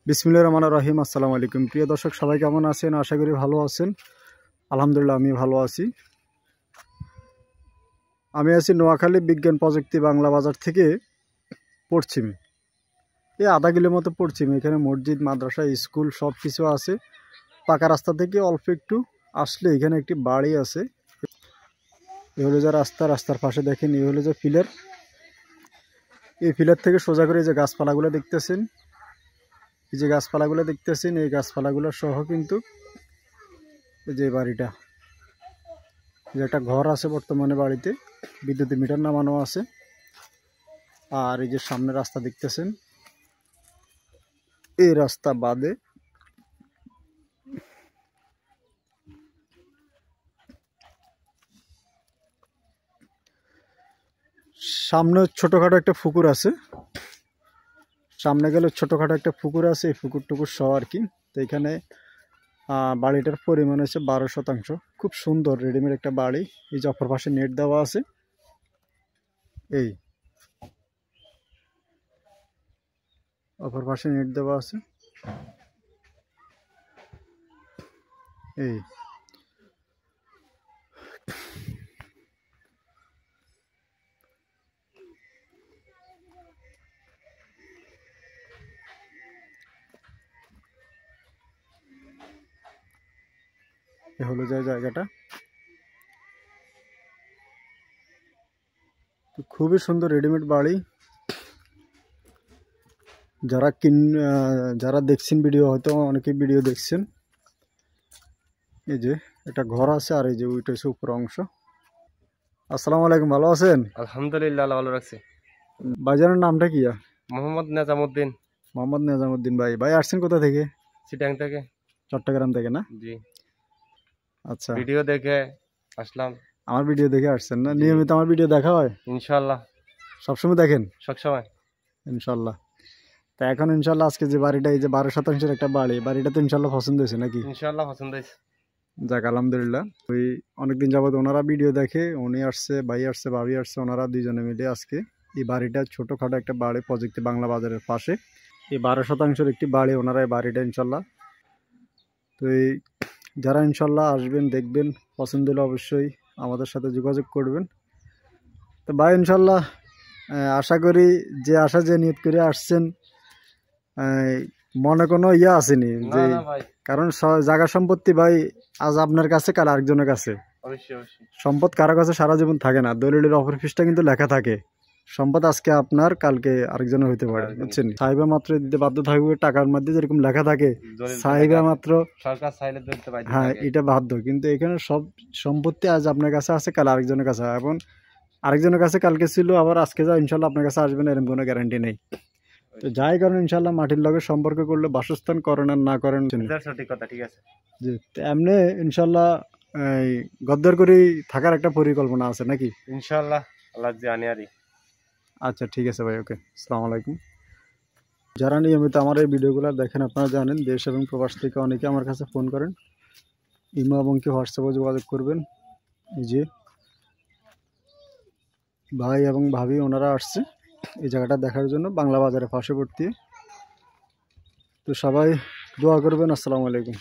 বিসমিল্লাহির রহমানির রহিম। আসসালামু আলাইকুম। প্রিয় দর্শক, সবাই কেমন আছেন? আশা করি ভালো আছেন। আলহামদুলিল্লাহ, আমি ভালো আছি। আমি আছি নোয়াখালী বিজ্ঞান প্রযুক্তি বাংলা বাজার থেকে পশ্চিমে, এই আধা কিলোর মতো পশ্চিমে। এখানে মসজিদ, মাদ্রাসা, স্কুল সব কিছু আছে। পাকা রাস্তা থেকে অল্প একটু আসলে এখানে একটি বাড়ি আছে। এই হলো যে রাস্তার পাশে দেখেন, এই হলো যে পিলার। এই পিলার থেকে সোজা করে যে গাছপালাগুলো দেখতেছেন, এই যে গাছপালাগুলো দেখতেছেন, এই গাছপালাগুলো সহ কিন্তু এই যে বাড়িটা, যে একটা ঘর আছে বর্তমানে বাড়িতে, বিদ্যুতের মিটার নামানো আছে। আর এই যে সামনে রাস্তা দেখতেছেন, এই রাস্তা বাদে সামনে ছোটখাটো একটা পুকুর আছে। সামনে গেলে ছোটখাটো একটা পুকুর আছে, এই পুকুর টুকুর সহ আর কি। তো এখানে বাড়িটার পরিমাণ হচ্ছে 12 শতাংশ। খুব সুন্দর রেডিমেড একটা বাড়ি। এই যে অপর পাশে নেট দেওয়া আছে, এই অপর পাশে নেট দেওয়া আছে। এই হলো যে জায়গাটা, তো খুবই সুন্দর রেডিমেড বাড়ি। যারা দেখছেন ভিডিও, হয়তো অনেকে ভিডিও দেখছেন। এই যে একটা ঘর আছে, আর এই যে ওইটা হচ্ছে উপর অংশ। আসসালামু আলাইকুম, ভালো আছেন? আলহামদুলিল্লাহ, ভালো রাখছি। ভাইজানের নামটা কি? মোহাম্মদ নেজামুদ্দিন। মোহাম্মদ নেজামুদ্দিন। ভাই আসছেন কোথা থেকে? চিটাং থেকে। চট্টগ্রাম থেকে না? জি। আচ্ছা, ভিডিও দেখে আসলাম। আমার ভিডিও দেখে আসছেন না? নিয়মিত আমার ভিডিও দেখা হয় ইনশাআল্লাহ। সবসময় দেখেন? সবসময়। ইনশাল্লাহ। তা এখন ইনশাল্লাহ আজকে যে বাড়িটা, এই যে 12 শতাংশের একটা বাড়ি, বাড়িটা তো ইনশাল্লাহ পছন্দ হয়েছে নাকি? ইনশাআল্লাহ পছন্দ হয়েছে। যাক, আলহামদুলিল্লাহ। ওই অনেকদিন যাবত ওনারা ভিডিও দেখে, উনি আসছে, ভাই আসছে, ভাবি আসছে, ওনারা দুইজনে মিলে আজকে এই বাড়িটা, ছোটোখাটো একটা বাড়ি প্রযুক্তি বাংলা বাজারের পাশে, এই 12 শতাংশের একটি বাড়ি, ওনারা এই বাড়িটা ইনশাল্লাহ। তো এই যারা ইনশাল্লাহ আসবেন, দেখবেন, পছন্দ হলে অবশ্যই আমাদের সাথে যোগাযোগ করবেন। তো ভাই ইনশাল্লাহ আশা করি যে নিয়ত করে আসছেন, মনে কোনো ইয়া আসেনি যে, কারণ জায়গা সম্পত্তি ভাই আজ আপনার কাছে, কাল আরেকজনের কাছে। সম্পদ কারো কাছে সারা জীবন থাকে না। দলিলের অপর পৃষ্ঠা কিন্তু লেখা থাকে, সম্পদ আজকে আপনার, কালকে আরেকজনের হইতে পারে, বুঝছেন? সাহিবা মাত্র দিতে বাধ্য থাকবে, টাকার মধ্যে যেরকম লেখা থাকে সাহিবা মাত্র, হ্যাঁ এটা বাধ্য। কিন্তু এখানে সব সম্পত্তি আজ আপনার কাছে আছে, কাল আরেকজনের কাছে। এখন আরেকজনের কাছে কালকে ছিল, আবার আজকে যা ইনশাল্লাহ আপনার কাছে আসবে না, এরকম কোনো গ্যারান্টি নেই। তো যাই কারণ ইনশাল্লাহ মাটির লগে সম্পর্ক করলে বাসস্থান করেন আর না করেন, সঠিক কথা, ঠিক আছে জি। এমনি ইনশাল্লাহ এই গদ্দার করে থাকার একটা পরিকল্পনা আছে নাকি? ইনশাআল্লাহ, আল্লাহ জানে আরি। আচ্ছা, ঠিক আছে ভাই, ওকে। আসসালামু আলাইকুম। যারা নিয়মিত আমার এই ভিডিওগুলো দেখেন, আপনারা জানেন দেশ এবং প্রবাস থেকে অনেকে আমার কাছে ফোন করেন, ইমো এবং কি হোয়াটসঅ্যাপে যোগাযোগ করবেন। এই যে ভাই এবং ভাবি ওনারা আসছে এই জায়গাটা দেখার জন্য, বাংলা বাজারের পার্শ্ববর্তী। তো সবাই দোয়া করবেন। আসসালামু আলাইকুম।